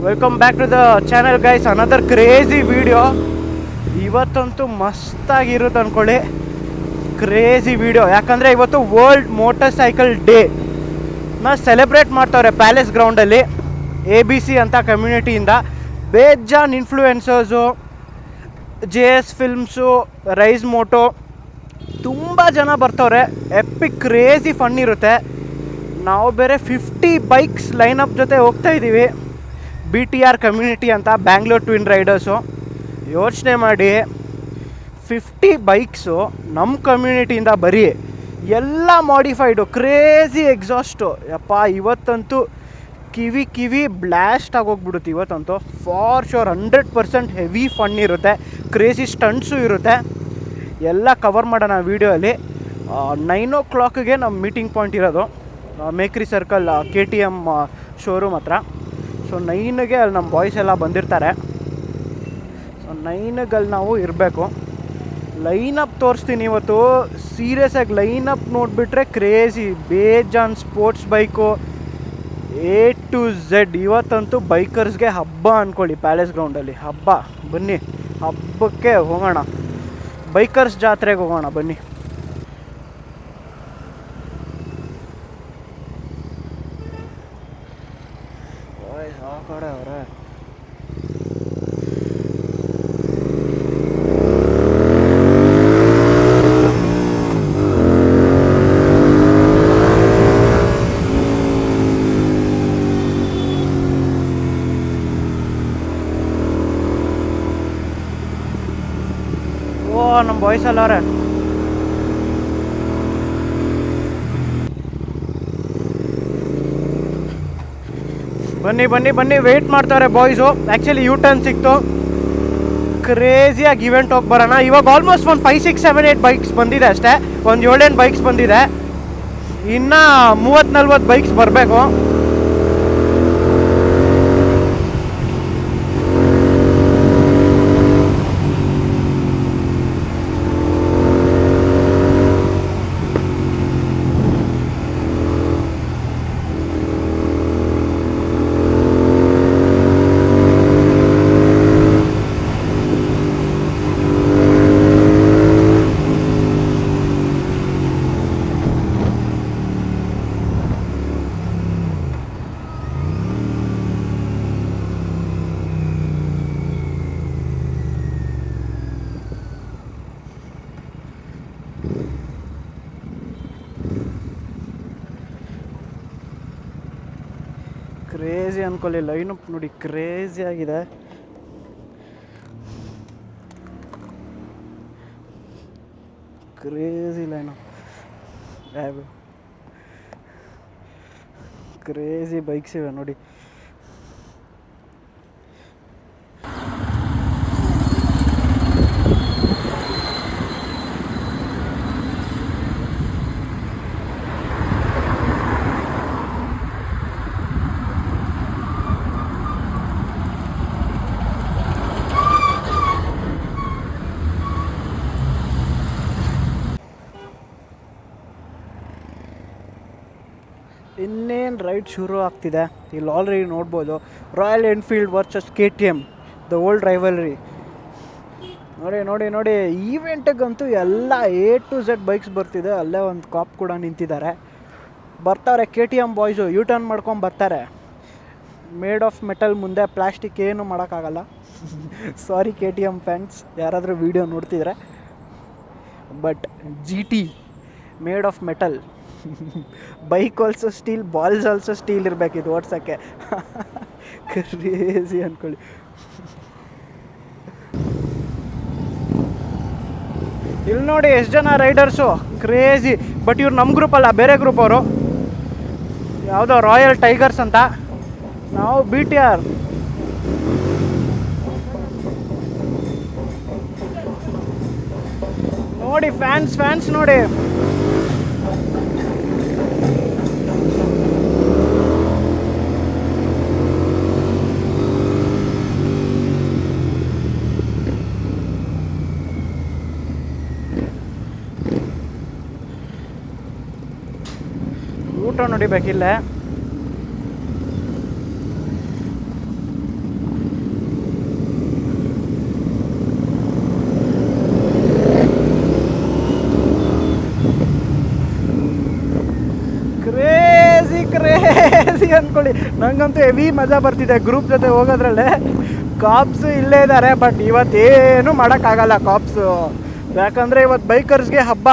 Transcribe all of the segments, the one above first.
Welcome back to the channel guys. Another crazy video. ಇವತ್ತಂತೂ ಮಸ್ತಾಗಿರುತ್ತೆ ಅಂದ್ಕೊಳ್ಳಿ. ಕ್ರೇಜಿ ವಿಡಿಯೋ, ಯಾಕಂದರೆ ಇವತ್ತು world motorcycle day celebrate ಮಾಡ್ತವ್ರೆ ಪ್ಯಾಲೇಸ್ ಗ್ರೌಂಡಲ್ಲಿ. ABC ಅಂತ ಕಮ್ಯುನಿಟಿಯಿಂದ ಬೇಜಾನ್ influencers, JS films, rise moto ತುಂಬ ಜನ ಬರ್ತವ್ರೆ. ಎಪಿಕ್ ಕ್ರೇಜಿ ಫನ್ ಇರುತ್ತೆ. ನಾವು ಬೇರೆ 50 ಬೈಕ್ಸ್ ಲೈನಪ್ ಜೊತೆ ಹೋಗ್ತಾ ಇದ್ದೀವಿ. BTR ಕಮ್ಯುನಿಟಿ ಅಂತ, ಬ್ಯಾಂಗ್ಳೂರ್ ಟ್ವಿನ್ ರೈಡರ್ಸು. ಯೋಚನೆ ಮಾಡಿ, 50 ಬೈಕ್ಸು ನಮ್ಮ ಕಮ್ಯುನಿಟಿಯಿಂದ ಬರೀ ಎಲ್ಲ ಮಾಡಿಫೈಡು, ಕ್ರೇಜಿ ಎಕ್ಸಾಸ್ಟು. ಯಪ್ಪ, ಇವತ್ತಂತೂ ಕಿವಿ ಬ್ಲಾಸ್ಟ್ ಆಗೋಗ್ಬಿಡುತ್ತೆ. ಇವತ್ತಂತೂ ಫಾರ್ ಶೋರ್ 100% ಹೆವಿ ಫನ್ ಇರುತ್ತೆ. ಕ್ರೇಜಿ ಸ್ಟಂಟ್ಸು ಇರುತ್ತೆ. ಎಲ್ಲ ಕವರ್ ಮಾಡೋಣ ವೀಡಿಯೋಲಿ. 9 o'clock ನಮ್ಮ ಮೀಟಿಂಗ್ ಪಾಯಿಂಟ್ ಇರೋದು ಮೇಕ್ರಿ ಸರ್ಕಲ್, KTM ಶೋರೂಮ್ ಹತ್ರ. ಸೊ 9ಗೆ ಅಲ್ಲಿ ನಮ್ಮ ಬಾಯ್ಸ್ ಎಲ್ಲ ಬಂದಿರ್ತಾರೆ. ಸೊ 9ಗೆ ಅಲ್ಲಿ ನಾವು ಇರಬೇಕು. ಲೈನಪ್ ತೋರಿಸ್ತೀನಿ ಇವತ್ತು. ಸೀರಿಯಸ್ಸಾಗಿ ಲೈನಪ್ ನೋಡಿಬಿಟ್ರೆ ಕ್ರೇಜಿ. ಬೇಜಾನ್ sports bike A to Z. ಇವತ್ತಂತೂ ಬೈಕರ್ಸ್ಗೆ ಹಬ್ಬ ಅಂದ್ಕೊಳ್ಳಿ. ಪ್ಯಾಲೇಸ್ ಗ್ರೌಂಡಲ್ಲಿ ಹಬ್ಬ. ಬನ್ನಿ, ಹಬ್ಬಕ್ಕೆ ಹೋಗೋಣ. ಬೈಕರ್ಸ್ ಜಾತ್ರೆಗೆ ಹೋಗೋಣ ಬನ್ನಿ. ಆ ಕಡೆ ಅವರೇ ನಮ್ಮ ಬಾಯ್ಸ್ ಅಲ್ಲವ್ರೆ. ಬನ್ನಿ ವೆಯ್ಟ್ ಮಾಡ್ತಾರೆ ಬಾಯ್ಸು. ಆ್ಯಕ್ಚುಲಿ U-turn ಸಿಕ್ತು. ಕ್ರೇಜಿಯಾಗಿ ಇವೆಂಟ್ ಹೋಗಿ ಬರೋಣ. ಇವಾಗ ಆಲ್ಮೋಸ್ಟ್ ಒಂದು 5, 6, 7, 8 ಬೈಕ್ಸ್ ಬಂದಿದೆ ಅಷ್ಟೇ. ಒಂದು 7-8 ಬೈಕ್ಸ್ ಬಂದಿದೆ. ಇನ್ನು 30-40 ಬೈಕ್ಸ್ ಬರಬೇಕು. ಕ್ರೇಜಿ ಅನ್ಕೊಳ್ಳಿ. ಲೈನಪ್ ನೋಡಿ, ಕ್ರೇಜಿ ಆಗಿದೆ. ಕ್ರೇಜಿ ಲೈನಪ್, ಕ್ರೇಜಿ ಬೈಕ್ಸ್ ಇವೆ ನೋಡಿ. ಇನ್ನೇನು ರೈಡ್ ಶುರು ಆಗ್ತಿದೆ. ಇಲ್ಲಿ ಆಲ್ರೆಡಿ ನೋಡ್ಬೋದು royal Enfield versus KTM, the old rivalry. ನೋಡಿ ಈವೆಂಟಿಗಂತೂ ಎಲ್ಲ A to Z ಬೈಕ್ಸ್ ಬರ್ತಿದೆ. ಅಲ್ಲೇ ಒಂದು ಕಾಪ್ ಕೂಡ ನಿಂತಿದ್ದಾರೆ. ಬರ್ತಾರೆ KTM ಬಾಯ್ಸು. U-turn ಮಾಡ್ಕೊಂಡು ಬರ್ತಾರೆ. ಮೇಡ್ ಆಫ್ ಮೆಟಲ್ ಮುಂದೆ ಪ್ಲಾಸ್ಟಿಕ್ ಏನು ಮಾಡೋಕ್ಕಾಗಲ್ಲ. ಸಾರಿ KTM ಫ್ಯಾನ್ಸ್, ಯಾರಾದರೂ ವೀಡಿಯೋ ನೋಡ್ತಿದ್ರೆ. But GT made of metal. Bike also steel, balls also steel ಇರಬೇಕಿದು ಓಡ್ಸೋಕ್ಕೆ. ಕ್ರೇಜಿ ಅಂದ್ಕೊಳ್ಳಿ. ಇಲ್ಲಿ ನೋಡಿ ಎಷ್ಟು ಜನ ರೈಡರ್ಸು, ಕ್ರೇಜಿ. ಬಟ್ ಇವ್ರು ನಮ್ಮ ಗ್ರೂಪ್ ಅಲ್ಲ, ಬೇರೆ ಗ್ರೂಪ್ ಅವರು. ಯಾವುದೋ ರಾಯಲ್ ಟೈಗರ್ಸ್ ಅಂತ. ನಾವು BTR. ನೋಡಿ ಫ್ಯಾನ್ಸ್ ನೋಡಿ. ಊಟ ನೋಡಿಬೇಕಿಲ್ಲ. ಅಂದ್ಕೊಳ್ಳಿ. ನಂಗಂತೂ ಹೆವಿ ಮಜಾ ಬರ್ತಿದೆ ಗ್ರೂಪ್ ಜೊತೆ ಹೋಗೋದ್ರಲ್ಲೇ. ಕಾಪ್ಸು ಇಲ್ಲೇ ಇದ್ದಾರೆ, ಬಟ್ ಇವತ್ತೇನು ಮಾಡೋಕ್ಕಾಗಲ್ಲ ಕಾಪ್ಸು, ಯಾಕಂದರೆ ಇವತ್ತು ಬೈಕರ್ಸ್ಗೆ ಹಬ್ಬ.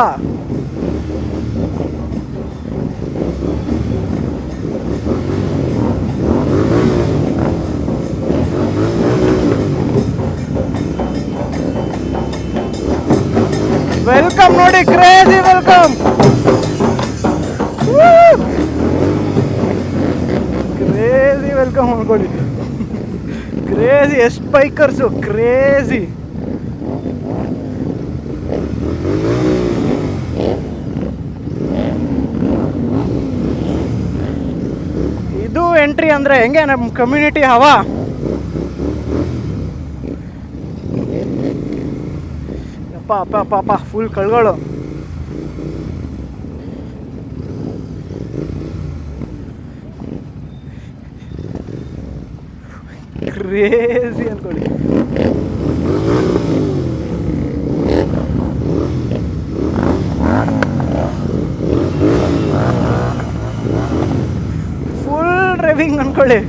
ವೆಲ್ಕಮ್ ನೋಡಿ, ಕ್ರೇಜಿ ವೆಲ್ಕಮ್. ಕ್ರೇಜಿ ವೆಲ್ಕಮ್ ಅನ್ಕೊಳ್ಳಿ. ಕ್ರೇಜಿ, ಎಷ್ಟು ಬೈಕರ್ಸು, ಕ್ರೇಜಿ. ಇದು ಎಂಟ್ರಿ ಅಂದರೆ ಹೆಂಗೆ ನಮ್ಮ ಕಮ್ಯುನಿಟಿ ಹವಾ. ಅಪ್ಪ ಅಪ್ಪ ಅಪ್ಪ ಫುಲ್ ಕಳ್ಗಳು. ಕ್ರೇಜಿ ಅನ್ಕೊಳ್ಳಿ. ಫುಲ್ ಡ್ರೈವಿಂಗ್ ಅನ್ಕೊಳ್ಳಿ.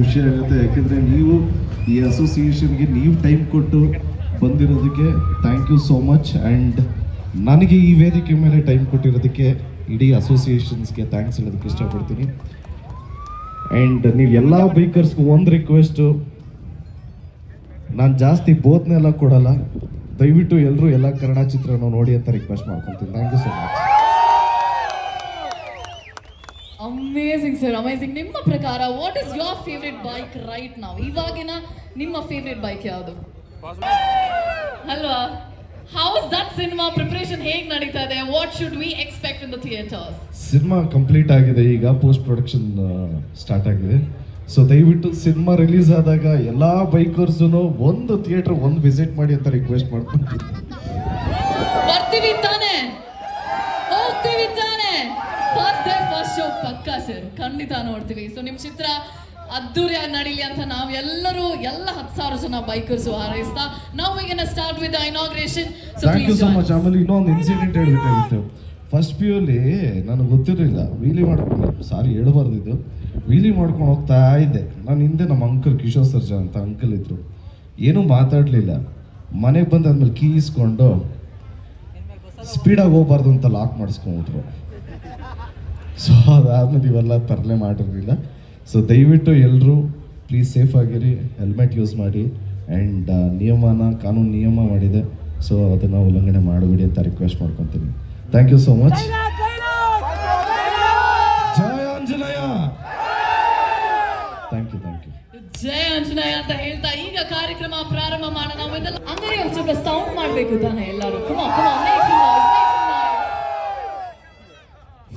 ಖುಷಿ ಆಗುತ್ತೆ. ಯಾಕೆಂದರೆ ನೀವು ಈ ಅಸೋಸಿಯೇಷನ್ಗೆ ನೀವು ಟೈಮ್ ಕೊಟ್ಟು ಬಂದಿರೋದಕ್ಕೆ thank you so much. And ನನಗೆ ಈ ವೇದಿಕೆ ಮೇಲೆ ಟೈಮ್ ಕೊಟ್ಟಿರೋದಕ್ಕೆ ಇಡೀ ಅಸೋಸಿಯೇಷನ್ಸ್ಗೆ ಥ್ಯಾಂಕ್ಸ್ ಹೇಳೋದಕ್ಕೆ ಇಷ್ಟಪಡ್ತೀನಿ. ಆ್ಯಂಡ್ ನೀವು ಎಲ್ಲ ಬೈಕರ್ಸ್ಗೂ ಒಂದು ರಿಕ್ವೆಸ್ಟು, ನಾನು ಜಾಸ್ತಿ ಬೋಧನೆ ಎಲ್ಲ ಕೊಡಲ್ಲ, ದಯವಿಟ್ಟು ಎಲ್ಲರೂ ಎಲ್ಲ ಕನ್ನಡ ಚಿತ್ರನ ನೋಡಿ ಅಂತ ರಿಕ್ವೆಸ್ಟ್ ಮಾಡ್ಕೊತೀನಿ. Thank you so much. Amazing sir, amazing. ನಿಮ್ಮ ಪ್ರಕಾರ what is your favourite bike right now? ಇವಾಗಿನ ನಿಮ್ಮ ಫೇವ್ರೆಟ್ ಬೈಕ್ ಯಾವುದು ಅಲ್ವಾ? How is that cinema preparation ಹೇಗೆ ನಡೀತಾ ಇದೆ? What should we expect in the theatres? Cinema complete ಆಗಿದೆ, ಈಗ ಪೋಸ್ಟ್ ಪ್ರೊಡಕ್ಷನ್ ಸ್ಟಾರ್ಟ್ ಆಗಿದೆ. ಸೊ ದಯವಿಟ್ಟು ಸಿನಿಮಾ ರಿಲೀಸ್ ಆದಾಗ ಎಲ್ಲ ಬೈಕರ್ಸು ಒಂದು ಥಿಯೇಟರ್ ಒಂದು ವಿಸಿಟ್ ಮಾಡಿ ಅಂತ ರಿಕ್ವೆಸ್ಟ್ ಮಾಡ್ತೀನಿ. ಬರ್ತೀವಿ ತಾನೆ, ಹೋಗ್ತೀವಿ ತಾನೆ, ಫಸ್ಟ್ ಡೇ ಫಸ್ಟ್ ಶೋ ಪಕ್ಕಾ ಸರ್, ಖಂಡಿತ ನೋಡ್ತೀವಿ. ಸೊ ನಿಮ್ಮ ಚಿತ್ರ ಅದ್ದೂರಿಯಾಗಿ ನಡೀಲಿ ಅಂತ ನಾವೆಲ್ಲರೂ ಎಲ್ಲ 10,000 ಜನ ಬೈಕರ್ಸು ಹಾರೈಸ್ತಾ ನಾವು ಈಗ start with inauguration. Thank you so much. ಆಮೇಲೆ ಇನ್ನೊಂದು ಇನ್ಸಿಡೆಂಟ್ ಹೇಳ್ಬೇಕಾಗಿತ್ತು. ಫಸ್ಟ್ ಪಿ ಯುಲಿ ನನಗೆ ಗೊತ್ತಿರಲಿಲ್ಲ, ವೀಲಿ ಮಾಡ್ಕೊಂಡು, ಸಾರಿ ಹೇಳ್ಬಾರ್ದಿದ್ದು, ವೀಲಿ ಮಾಡ್ಕೊಂಡು ಹೋಗ್ತಾ ಇದ್ದೆ. ನಾನು ಹಿಂದೆ ನಮ್ಮ ಅಂಕಲ್ ಕಿಶೋರ್ ಸರ್ಜಾ ಅಂತ ಅಂಕಲ್ ಇದ್ರು, ಏನೂ ಮಾತಾಡಲಿಲ್ಲ. ಮನೆಗೆ ಬಂದಾದ್ಮೇಲೆ ಕೀ ಇಸ್ಕೊಂಡು ಸ್ಪೀಡಾಗಿ ಹೋಗ್ಬಾರ್ದು ಅಂತ ಲಾಕ್ ಮಾಡಿಸ್ಕೊಂಡ್ಬಿಟ್ರು. ಸೊ ಅದಾದ್ಮೇಲೆ ಇವೆಲ್ಲ ತರಲೆ ಮಾಡಿರಲಿಲ್ಲ. ಸೊ ದಯವಿಟ್ಟು ಎಲ್ಲರೂ ಪ್ಲೀಸ್ ಸೇಫ್ ಆಗಿರಿ, ಹೆಲ್ಮೆಟ್ ಯೂಸ್ ಮಾಡಿ. ಆ್ಯಂಡ್ ಕಾನೂನು ನಿಯಮ ಮಾಡಿದೆ, ಸೊ ಅದನ್ನು ಉಲ್ಲಂಘನೆ ಮಾಡಬೇಡಿ ಅಂತ ರಿಕ್ವೆಸ್ಟ್ ಮಾಡ್ಕೊತೀನಿ. Thank you so much. ಜಯ ಆಂಜನೇಯ. Thank you. ಜಯ ಆಂಜನೇಯ ಅಂತ ಹೇಳ್ತಾ ಈಗ ಕಾರ್ಯಕ್ರಮ ಪ್ರಾರಂಭ ಮಾಡೋಣ. ಅಂದ್ರೆ ಸ್ವಲ್ಪ ಸೌಂಡ್ ಮಾಡಬೇಕು ತಾನೆ ಎಲ್ಲರೂ.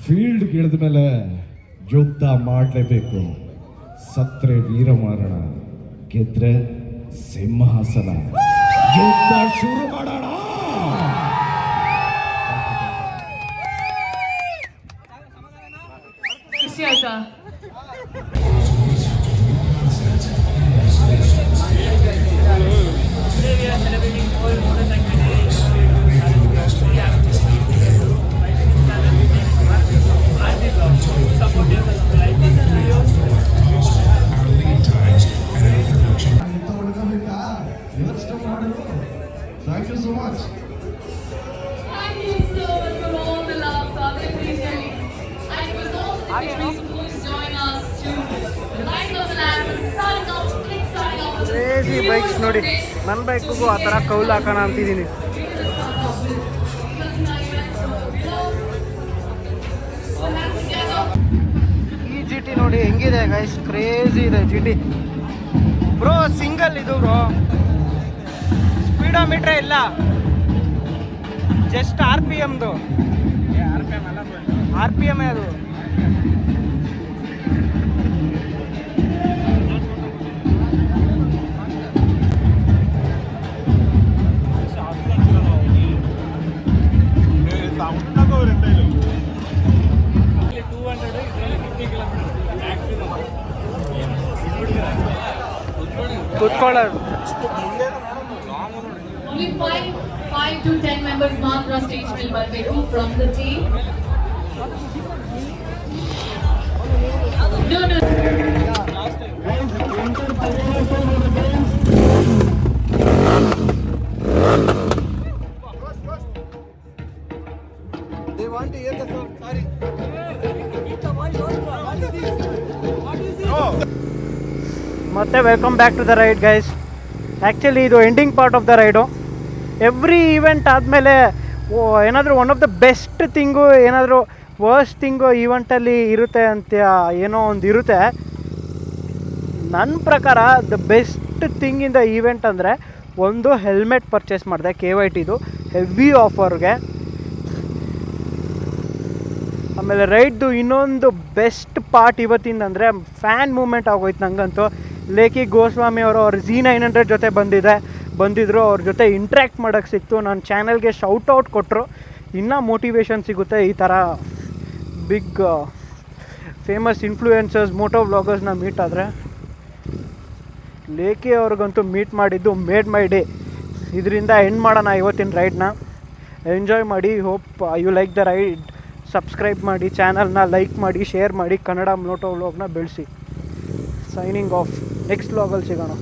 ಫೀಲ್ಡ್ ಇಳಿದ ಮೇಲೆ ಯುದ್ಧ ಮಾಡಲೇಬೇಕು. ಸತ್ರೆ ವೀರಮಾರಣ, ಗೆದ್ರೆ ಸಿಂಹಾಸನ. ಯುದ್ಧ ಶುರು ಮಾಡೋಣ. ಖುಷಿ ಆಯ್ತಾ? Thank you so much. Thank you so much for all the love, Sagar. Please tell me. And it was all the people who join us to light of the lamp, starting off with crazy bikes ನೋಡಿ, ನನ್ನ ಬೈಕ್ಗೂ ಆ ಥರ ಕೌಲ್ ಹಾಕೋಣ ಅಂತಿದ್ದೀನಿ. ಈ G T ನೋಡಿ ಹೆಂಗಿದೆ guys, crazy ಇದೆ G T bro. Single ಇದು ಬ್ರೋ, ಸ್ಪೀಡೋಮೀಟ್ರೇ ಇಲ್ಲ, ಜಸ್ಟ್ RPMದು. RPM ಅದು. ಕೂತ್ಕೊಳ್ಳೋದು Only 5 to 10 members ಮಾತ್ರ ಸ್ಟೇಜ್ ಮೇಲೆ ಬರಬೇಕು from the team. No. They want to hear the song. Sorry. ಮತ್ತೆ welcome back to the ride guys. Actually ಇದು ending part of the ride. Every event ಆದಮೇಲೆ ಏನಾದರೂ one of the best thing, ಏನಾದರೂ worst thing ಈವೆಂಟಲ್ಲಿ ಇರುತ್ತೆ ಅಂತ ಏನೋ ಒಂದು ಇರುತ್ತೆ. ನನ್ನ ಪ್ರಕಾರ the best thing in the event ಅಂದರೆ ಒಂದು ಹೆಲ್ಮೆಟ್ ಪರ್ಚೇಸ್ ಮಾಡಿದೆ KYTದು ಹೆವಿ ಆಫರ್ಗೆ. ಆಮೇಲೆ ರೈಡ್ದು ಇನ್ನೊಂದು ಬೆಸ್ಟ್ ಪಾರ್ಟ್ ಇವತ್ತಿಂದ ಅಂದರೆ ಫ್ಯಾನ್ ಮೂಮೆಂಟ್ ಆಗೋಯ್ತು ನನಗಂತೂ. ಲೇಖಿ ಗೋಸ್ವಾಮಿ ಅವರು ಅವ್ರ Z900 ಜೊತೆ ಬಂದಿದ್ದರು, ಅವ್ರ ಜೊತೆ ಇಂಟ್ರ್ಯಾಕ್ಟ್ ಮಾಡೋಕ್ಕೆ ಸಿಕ್ತು. ನನ್ನ ಚಾನಲ್ಗೆ ಶೌಟೌಟ್ ಕೊಟ್ಟರು. ಇನ್ನೂ ಮೋಟಿವೇಶನ್ ಸಿಗುತ್ತೆ ಈ ಥರ ಬಿಗ್ ಫೇಮಸ್ ಇನ್ಫ್ಲೂಯೆನ್ಸರ್ಸ್, ಮೋಟೋ ವ್ಲಾಗರ್ಸ್ನ ಮೀಟ್ ಆದರೆ. ಲೇಖಿ ಅವ್ರಿಗಂತೂ ಮೀಟ್ ಮಾಡಿದ್ದು ಮೇಡ್ ಮೈ ಡೇ. ಇದರಿಂದ ಎಂಡ್ ಮಾಡೋಣ ಇವತ್ತಿನ ರೈಡ್ನ. ಎಂಜಾಯ್ ಮಾಡಿ. Hope you like the ride. Subscribe ಮಾಡಿ, ಚಾನಲ್ನ ಲೈಕ್ ಮಾಡಿ, ಶೇರ್ ಮಾಡಿ, ಕನ್ನಡ ಮೋಟೋ ವ್ಲಾಗ್ನ ಬೆಳೆಸಿ. Signing off. ನೆಕ್ಸ್ಟ್ ವ್ಲಾಗಲ್ಲಿ ಸಿಗೋಣ.